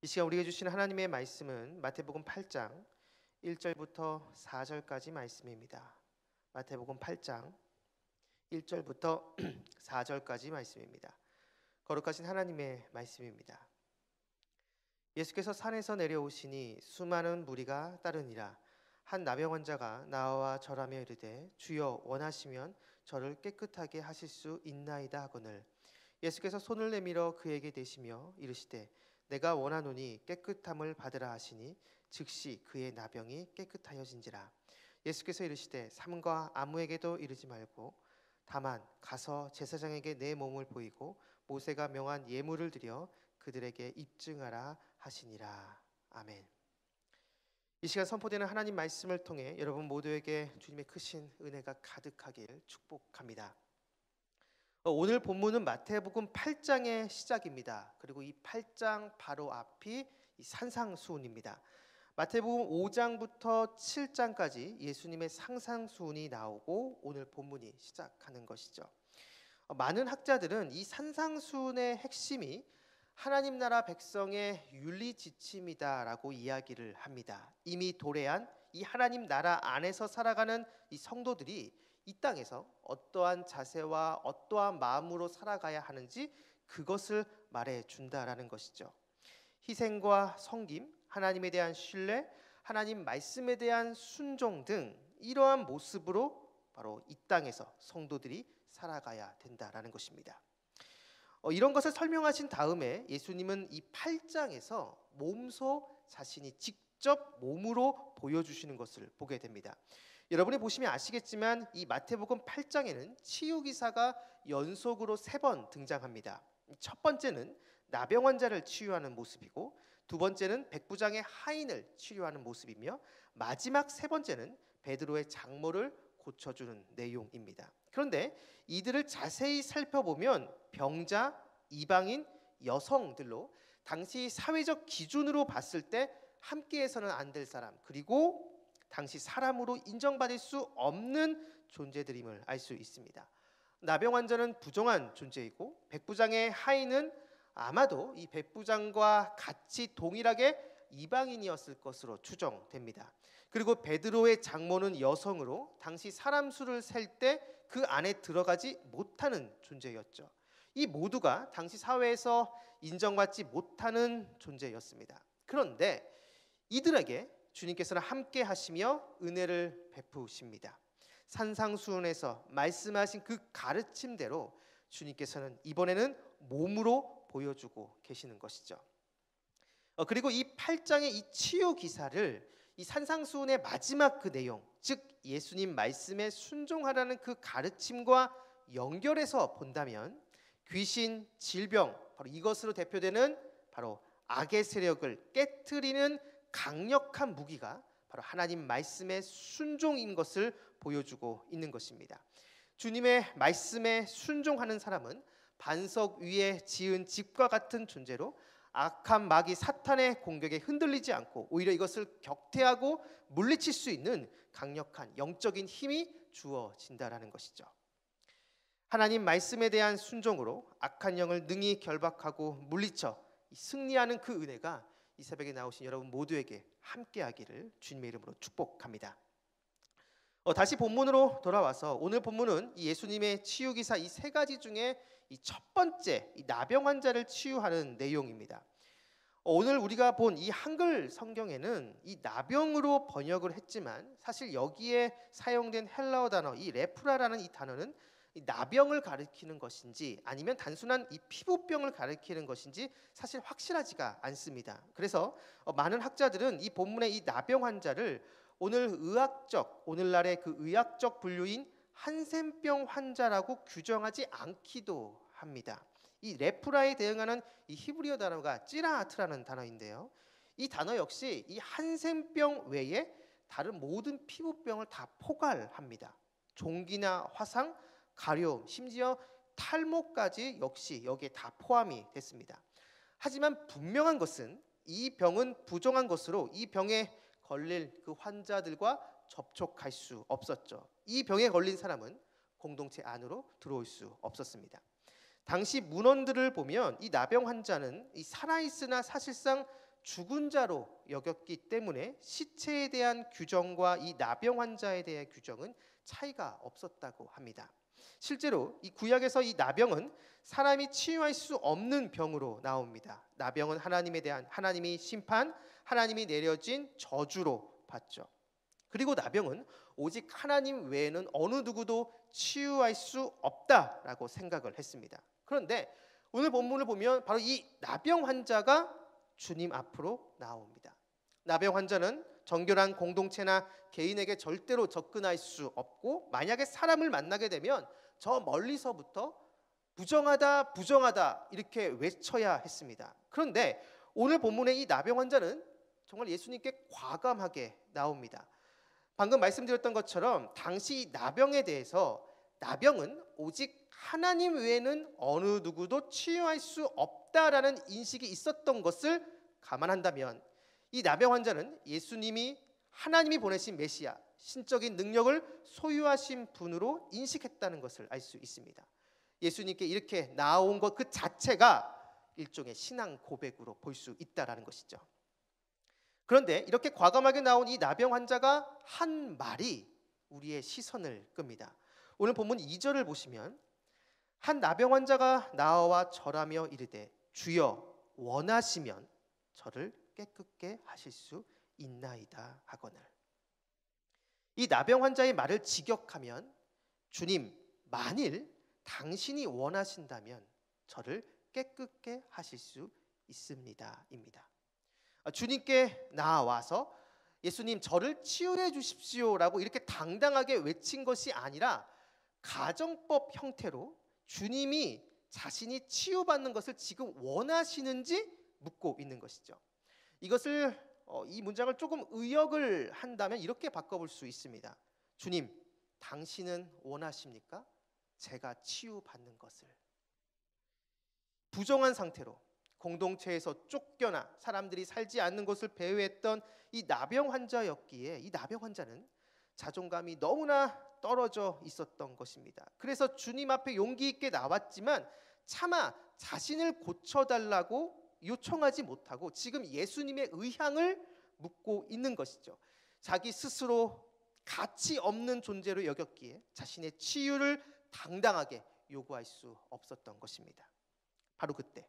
이 시간 우리에게 주신 하나님의 말씀은 마태복음 8장 1절부터 4절까지 말씀입니다. 마태복음 8장 1절부터 4절까지 말씀입니다. 거룩하신 하나님의 말씀입니다. 예수께서 산에서 내려오시니 수많은 무리가 따르니라. 한 나병 환자가 나와 절하며 이르되 주여 원하시면 저를 깨끗하게 하실 수 있나이다 하거늘 예수께서 손을 내밀어 그에게 대시며 이르시되 내가 원하노니 깨끗함을 받으라 하시니 즉시 그의 나병이 깨끗하여진지라. 예수께서 이르시되 삼가 아무에게도 이르지 말고 다만 가서 제사장에게 내 몸을 보이고 모세가 명한 예물을 드려 그들에게 입증하라 하시니라. 아멘. 이 시간 선포되는 하나님 말씀을 통해 여러분 모두에게 주님의 크신 은혜가 가득하길 축복합니다. 오늘 본문은 마태복음 8장의 시작입니다. 그리고 이 8장 바로 앞이 이 산상수훈입니다. 마태복음 5장부터 7장까지 예수님의 산상수훈이 나오고 오늘 본문이 시작하는 것이죠. 많은 학자들은 이 산상수훈의 핵심이 하나님 나라 백성의 윤리 지침이다라고 이야기를 합니다. 이미 도래한 이 하나님 나라 안에서 살아가는 이 성도들이 이 땅에서 어떠한 자세와 어떠한 마음으로 살아가야 하는지 그것을 말해준다라는 것이죠. 희생과 섬김, 하나님에 대한 신뢰, 하나님 말씀에 대한 순종 등 이러한 모습으로 바로 이 땅에서 성도들이 살아가야 된다라는 것입니다. 이런 것을 설명하신 다음에 예수님은 이 8장에서 몸소 자신이 직접 몸으로 보여주시는 것을 보게 됩니다. 여러분이 보시면 아시겠지만 이 마태복음 8장에는 치유기사가 연속으로 3번 등장합니다. 첫 번째는 나병 환자를 치유하는 모습이고 두 번째는 백부장의 하인을 치료하는 모습이며 마지막 3번째는 베드로의 장모를 고쳐주는 내용입니다. 그런데 이들을 자세히 살펴보면 병자, 이방인, 여성들로 당시 사회적 기준으로 봤을 때 함께해서는 안 될 사람 그리고 당시 사람으로 인정받을 수 없는 존재들임을 알 수 있습니다. 나병 환자는 부정한 존재이고 백부장의 하인은 아마도 이 백부장과 같이 동일하게 이방인이었을 것으로 추정됩니다. 그리고 베드로의 장모는 여성으로 당시 사람 수를 셀 때 그 안에 들어가지 못하는 존재였죠. 이 모두가 당시 사회에서 인정받지 못하는 존재였습니다. 그런데 이들에게 주님께서는 함께 하시며 은혜를 베푸십니다. 산상수훈에서 말씀하신 그 가르침대로 주님께서는 이번에는 몸으로 보여주고 계시는 것이죠. 그리고 이 8장의 이 치유 기사를 이 산상수훈의 마지막 그 내용, 즉 예수님 말씀에 순종하라는 그 가르침과 연결해서 본다면 귀신, 질병, 바로 이것으로 대표되는 바로 악의 세력을 깨트리는 강력한 무기가 바로 하나님 말씀의 순종인 것을 보여주고 있는 것입니다. 주님의 말씀에 순종하는 사람은 반석 위에 지은 집과 같은 존재로 악한 마귀 사탄의 공격에 흔들리지 않고 오히려 이것을 격퇴하고 물리칠 수 있는 강력한 영적인 힘이 주어진다라는 것이죠. 하나님 말씀에 대한 순종으로 악한 영을 능히 결박하고 물리쳐 승리하는 그 은혜가 이 새벽에 나오신 여러분 모두에게 함께하기를 주님의 이름으로 축복합니다. 다시 본문으로 돌아와서 오늘 본문은 이 예수님의 치유기사 이 3가지 중에 이 첫 번째 이 나병 환자를 치유하는 내용입니다. 오늘 우리가 본 이 한글 성경에는 이 나병으로 번역을 했지만 사실 여기에 사용된 헬라어 단어 이 레프라라는 이 단어는 이 나병을 가리키는 것인지 아니면 단순한 이 피부병을 가리키는 것인지 사실 확실하지가 않습니다. 그래서 많은 학자들은 이 본문의 이 나병 환자를 오늘날의 그 의학적 분류인 한센병 환자라고 규정하지 않기도 합니다. 이 레프라에 대응하는 이 히브리어 단어가 찌라아트라는 단어인데요. 이 단어 역시 이 한센병 외에 다른 모든 피부병을 다 포괄합니다. 종기나 화상, 가려움, 심지어 탈모까지 역시 여기에 다 포함이 됐습니다. 하지만 분명한 것은 이 병은 부정한 것으로 이 병에 걸릴 그 환자들과 접촉할 수 없었죠. 이 병에 걸린 사람은 공동체 안으로 들어올 수 없었습니다. 당시 문헌들을 보면 이 나병 환자는 이 살아있으나 사실상 죽은 자로 여겼기 때문에 시체에 대한 규정과 이 나병 환자에 대한 규정은 차이가 없었다고 합니다. 실제로 이 구약에서 이 나병은 사람이 치유할 수 없는 병으로 나옵니다. 나병은 하나님에 대한 하나님이 심판, 하나님이 내려진 저주로 봤죠. 그리고 나병은 오직 하나님 외에는 어느 누구도 치유할 수 없다라고 생각을 했습니다. 그런데 오늘 본문을 보면 바로 이 나병 환자가 주님 앞으로 나옵니다. 나병 환자는 정결한 공동체나 개인에게 절대로 접근할 수 없고, 만약에 사람을 만나게 되면 저 멀리서부터 부정하다 부정하다 이렇게 외쳐야 했습니다. 그런데 오늘 본문의 이 나병 환자는 정말 예수님께 과감하게 나옵니다. 방금 말씀드렸던 것처럼 당시 나병에 대해서 나병은 오직 하나님 외에는 어느 누구도 치유할 수 없다라는 인식이 있었던 것을 감안한다면, 이 나병 환자는 예수님이 하나님이 보내신 메시아, 신적인 능력을 소유하신 분으로 인식했다는 것을 알 수 있습니다. 예수님께 이렇게 나온 것 그 자체가 일종의 신앙 고백으로 볼 수 있다라는 것이죠. 그런데 이렇게 과감하게 나온 이 나병 환자가 한 말이 우리의 시선을 끕니다. 오늘 본문 2절을 보시면 한 나병 환자가 나와 절하며 이르되 주여 원하시면 저를 깨끗게 하실 수 있나이다 하거늘. 이 나병 환자의 말을 직역하면 주님, 만일 당신이 원하신다면 저를 깨끗게 하실 수 있습니다 입니다. 주님께 나와서 예수님 저를 치유해 주십시오라고 이렇게 당당하게 외친 것이 아니라 가정법 형태로 주님이 자신이 치유받는 것을 지금 원하시는지 묻고 있는 것이죠. 이것을 이 문장을 조금 의역을 한다면 이렇게 바꿔볼 수 있습니다. 주님, 당신은 원하십니까? 제가 치유받는 것을. 부정한 상태로 공동체에서 쫓겨나 사람들이 살지 않는 것을 배회했던 이 나병 환자였기에 이 나병 환자는 자존감이 너무나 떨어져 있었던 것입니다. 그래서 주님 앞에 용기 있게 나왔지만 차마 자신을 고쳐달라고 요청하지 못하고 지금 예수님의 의향을 묻고 있는 것이죠. 자기 스스로 가치 없는 존재로 여겼기에 자신의 치유를 당당하게 요구할 수 없었던 것입니다. 바로 그때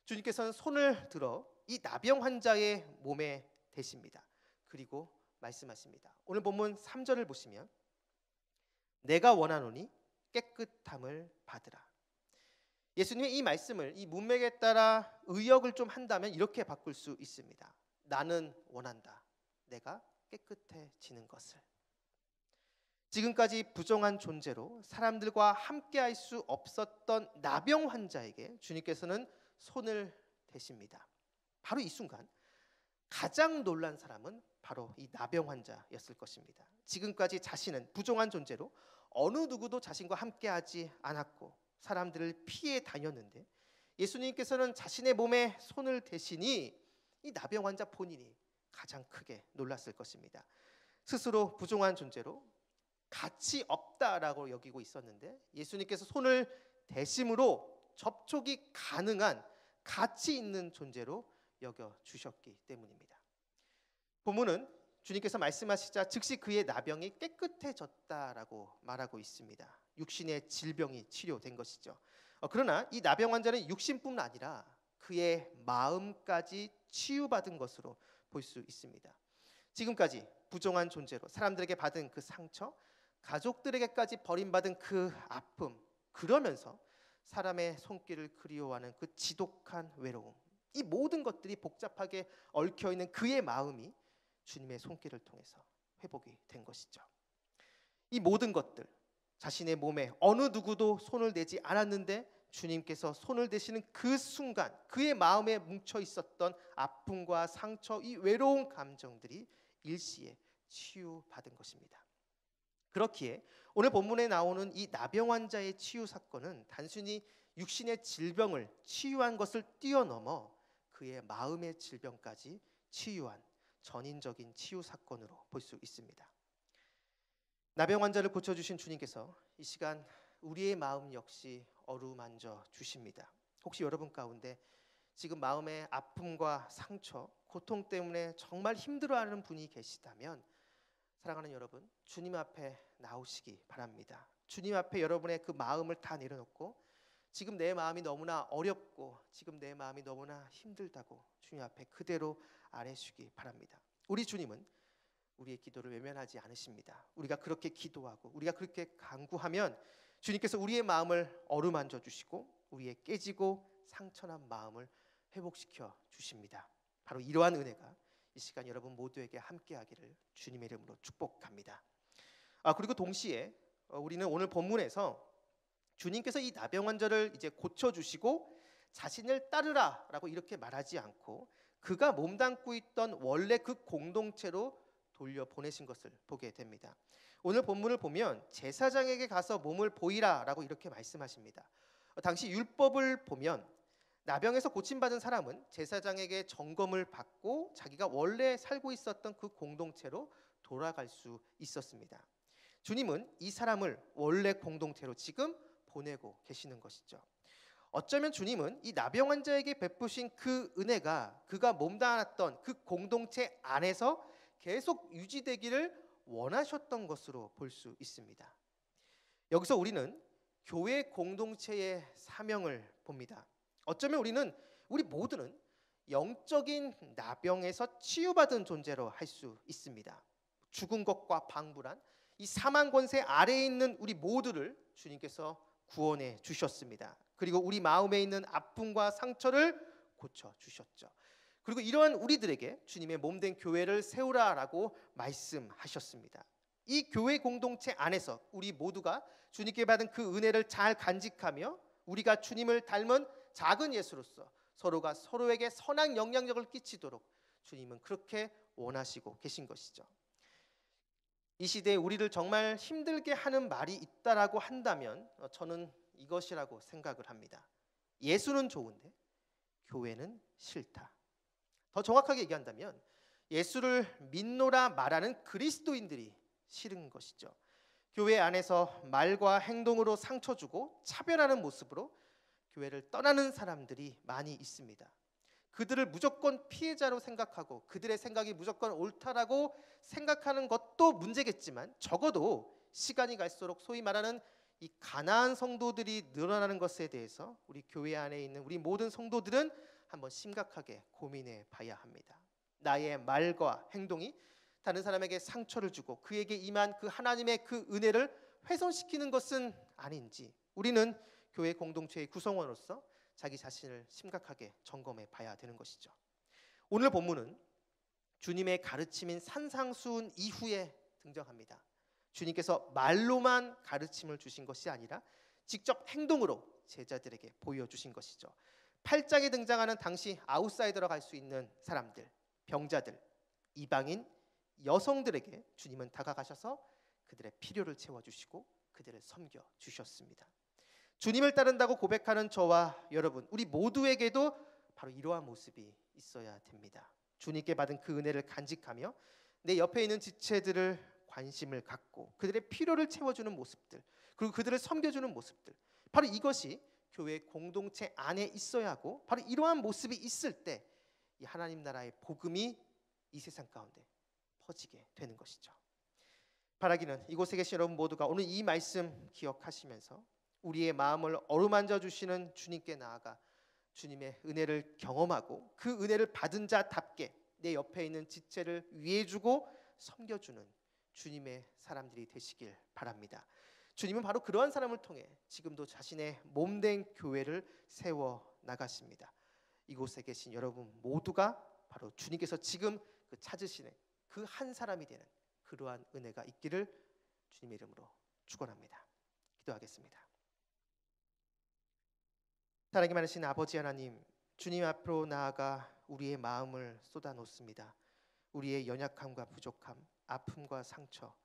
주님께서는 손을 들어 이 나병 환자의 몸에 대십니다. 그리고 말씀하십니다. 오늘 본문 3절을 보시면 내가 원하노니 깨끗함을 받으라. 예수님의 이 말씀을 이 문맥에 따라 의역을 좀 한다면 이렇게 바꿀 수 있습니다. 나는 원한다. 내가 깨끗해지는 것을. 지금까지 부정한 존재로 사람들과 함께할 수 없었던 나병 환자에게 주님께서는 손을 대십니다. 바로 이 순간 가장 놀란 사람은 바로 이 나병 환자였을 것입니다. 지금까지 자신은 부정한 존재로 어느 누구도 자신과 함께하지 않았고 사람들을 피해 다녔는데 예수님께서는 자신의 몸에 손을 대시니 이 나병 환자 본인이 가장 크게 놀랐을 것입니다. 스스로 부정한 존재로 가치 없다라고 여기고 있었는데 예수님께서 손을 대심으로 접촉이 가능한 가치 있는 존재로 여겨 주셨기 때문입니다. 본문은 주님께서 말씀하시자 즉시 그의 나병이 깨끗해졌다라고 말하고 있습니다. 육신의 질병이 치료된 것이죠. 그러나 이 나병 환자는 육신뿐 아니라 그의 마음까지 치유받은 것으로 볼 수 있습니다. 지금까지 부정한 존재로 사람들에게 받은 그 상처, 가족들에게까지 버림받은 그 아픔, 그러면서 사람의 손길을 그리워하는 그 지독한 외로움, 이 모든 것들이 복잡하게 얽혀있는 그의 마음이 주님의 손길을 통해서 회복이 된 것이죠. 이 모든 것들, 자신의 몸에 어느 누구도 손을 대지 않았는데 주님께서 손을 대시는 그 순간 그의 마음에 뭉쳐 있었던 아픔과 상처, 이 외로운 감정들이 일시에 치유받은 것입니다. 그렇기에 오늘 본문에 나오는 이 나병 환자의 치유 사건은 단순히 육신의 질병을 치유한 것을 뛰어넘어 그의 마음의 질병까지 치유한 전인적인 치유 사건으로 볼 수 있습니다. 나병 환자를 고쳐주신 주님께서 이 시간 우리의 마음 역시 어루만져 주십니다. 혹시 여러분 가운데 지금 마음의 아픔과 상처, 고통 때문에 정말 힘들어하는 분이 계시다면 사랑하는 여러분, 주님 앞에 나오시기 바랍니다. 주님 앞에 여러분의 그 마음을 다 내려놓고 지금 내 마음이 너무나 어렵고 지금 내 마음이 너무나 힘들다고 주님 앞에 그대로 아뢰시기 바랍니다. 우리 주님은 우리의 기도를 외면하지 않으십니다. 우리가 그렇게 기도하고 우리가 그렇게 간구하면 주님께서 우리의 마음을 어루만져 주시고 우리의 깨지고 상처난 마음을 회복시켜 주십니다. 바로 이러한 은혜가 이 시간 여러분 모두에게 함께하기를 주님의 이름으로 축복합니다. 그리고 동시에 우리는 오늘 본문에서 주님께서 이 나병 환자를 이제 고쳐주시고 자신을 따르라라고 이렇게 말하지 않고 그가 몸담고 있던 원래 그 공동체로 돌려보내신 것을 보게 됩니다. 오늘 본문을 보면 제사장에게 가서 몸을 보이라라고 이렇게 말씀하십니다. 당시 율법을 보면 나병에서 고침받은 사람은 제사장에게 점검을 받고 자기가 원래 살고 있었던 그 공동체로 돌아갈 수 있었습니다. 주님은 이 사람을 원래 공동체로 지금 보내고 계시는 것이죠. 어쩌면 주님은 이 나병 환자에게 베푸신 그 은혜가 그가 몸담았던 그 공동체 안에서 계속 유지되기를 원하셨던 것으로 볼 수 있습니다. 여기서 우리는 교회 공동체의 사명을 봅니다. 어쩌면 우리 모두는 영적인 나병에서 치유받은 존재로 할 수 있습니다. 죽은 것과 방불한 이 사망 권세 아래에 있는 우리 모두를 주님께서 구원해 주셨습니다. 그리고 우리 마음에 있는 아픔과 상처를 고쳐 주셨죠. 그리고 이러한 우리들에게 주님의 몸된 교회를 세우라라고 말씀하셨습니다. 이 교회 공동체 안에서 우리 모두가 주님께 받은 그 은혜를 잘 간직하며 우리가 주님을 닮은 작은 예수로서 서로가 서로에게 선한 영향력을 끼치도록 주님은 그렇게 원하시고 계신 것이죠. 이 시대에 우리를 정말 힘들게 하는 말이 있다라고 한다면 저는 이것이라고 생각을 합니다. 예수는 좋은데 교회는 싫다. 더 정확하게 얘기한다면 예수를 믿노라 말하는 그리스도인들이 싫은 것이죠. 교회 안에서 말과 행동으로 상처 주고 차별하는 모습으로 교회를 떠나는 사람들이 많이 있습니다. 그들을 무조건 피해자로 생각하고 그들의 생각이 무조건 옳다라고 생각하는 것도 문제겠지만 적어도 시간이 갈수록 소위 말하는 이 가난한 성도들이 늘어나는 것에 대해서 우리 교회 안에 있는 우리 모든 성도들은 한번 심각하게 고민해 봐야 합니다. 나의 말과 행동이 다른 사람에게 상처를 주고 그에게 임한 그 하나님의 그 은혜를 훼손시키는 것은 아닌지 우리는 교회 공동체의 구성원으로서 자기 자신을 심각하게 점검해 봐야 되는 것이죠. 오늘 본문은 주님의 가르침인 산상수훈 이후에 등장합니다. 주님께서 말로만 가르침을 주신 것이 아니라 직접 행동으로 제자들에게 보여주신 것이죠. 8장에 등장하는 당시 아웃사이더로 갈 수 있는 사람들, 병자들, 이방인, 여성들에게 주님은 다가가셔서 그들의 필요를 채워주시고 그들을 섬겨주셨습니다. 주님을 따른다고 고백하는 저와 여러분, 우리 모두에게도 바로 이러한 모습이 있어야 됩니다. 주님께 받은 그 은혜를 간직하며 내 옆에 있는 지체들을 관심을 갖고 그들의 필요를 채워주는 모습들, 그리고 그들을 섬겨주는 모습들, 바로 이것이 교회 공동체 안에 있어야 하고 바로 이러한 모습이 있을 때 이 하나님 나라의 복음이 이 세상 가운데 퍼지게 되는 것이죠. 바라기는 이곳에 계신 여러분 모두가 오늘 이 말씀 기억하시면서 우리의 마음을 어루만져 주시는 주님께 나아가 주님의 은혜를 경험하고 그 은혜를 받은 자답게 내 옆에 있는 지체를 위해주고 섬겨주는 주님의 사람들이 되시길 바랍니다. 주님은 바로 그러한 사람을 통해 지금도 자신의 몸된 교회를 세워 나가십니다. 이곳에 계신 여러분 모두가 바로 주님께서 지금 그 찾으시는 그 한 사람이 되는 그러한 은혜가 있기를 주님의 이름으로 축원합니다. 기도하겠습니다. 사랑이 많으신 아버지 하나님, 주님 앞으로 나아가 우리의 마음을 쏟아놓습니다. 우리의 연약함과 부족함, 아픔과 상처,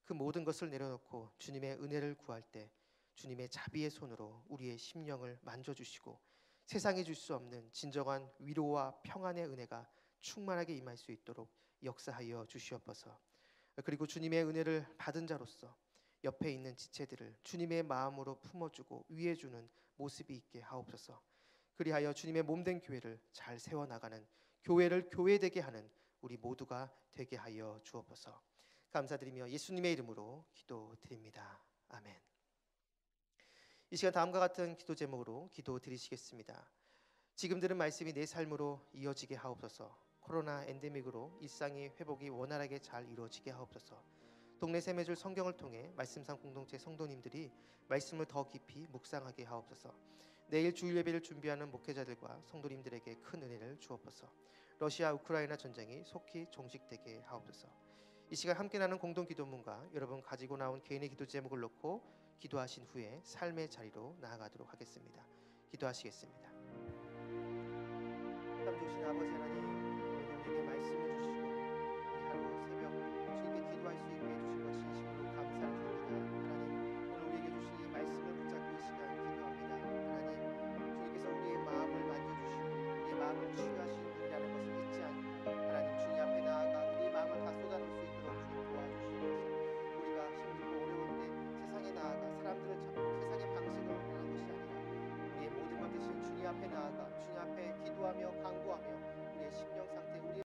그 모든 것을 내려놓고 주님의 은혜를 구할 때 주님의 자비의 손으로 우리의 심령을 만져주시고 세상에 줄 수 없는 진정한 위로와 평안의 은혜가 충만하게 임할 수 있도록 역사하여 주시옵소서. 그리고 주님의 은혜를 받은 자로서 옆에 있는 지체들을 주님의 마음으로 품어주고 위해주는 모습이 있게 하옵소서. 그리하여 주님의 몸된 교회를 잘 세워나가는, 교회를 교회되게 하는 우리 모두가 되게 하여 주옵소서. 감사드리며 예수님의 이름으로 기도드립니다. 아멘. 이 시간 다음과 같은 기도 제목으로 기도드리시겠습니다. 지금 들은 말씀이 내 삶으로 이어지게 하옵소서. 코로나 엔데믹으로 일상의 회복이 원활하게 잘 이루어지게 하옵소서. 동네 샘매줄 성경을 통해 말씀상 공동체 성도님들이 말씀을 더 깊이 묵상하게 하옵소서. 내일 주일 예배를 준비하는 목회자들과 성도님들에게 큰 은혜를 주옵소서. 러시아 우크라이나 전쟁이 속히 종식되게 하옵소서. 이 시간 함께 나눈 공동 기도문과 여러분 가지고 나온 개인의 기도 제목을 놓고 기도하신 후에 삶의 자리로 나아가도록 하겠습니다. 기도하시겠습니다. 참 좋으신 아버지 하나님, 오늘 우리에게 말씀을 주시고 이 하루 새벽 주님께 기도할 수 있게 해주신 것 진심으로 감사를 드립니다. 하나님, 오늘 우리에게 주신 이 말씀을 붙잡고 이 시간 기도합니다. 하나님, 주님께서 우리의 마음을 만져주시고 우리의 마음을 치유하시는 분이라는 것을 잊지 않고 하나님 주님 앞에 나아가 우리의 마음을 다 쏟아낼 수 있도록 주님 도와주시옵소서. 우리가 힘들고 어려울 때 세상에 나아가 사람들을 찾고 세상의 방식으로 행하는 것이 아니라 우리의 모든 것 대신 주님 앞에 나아가 주님 앞에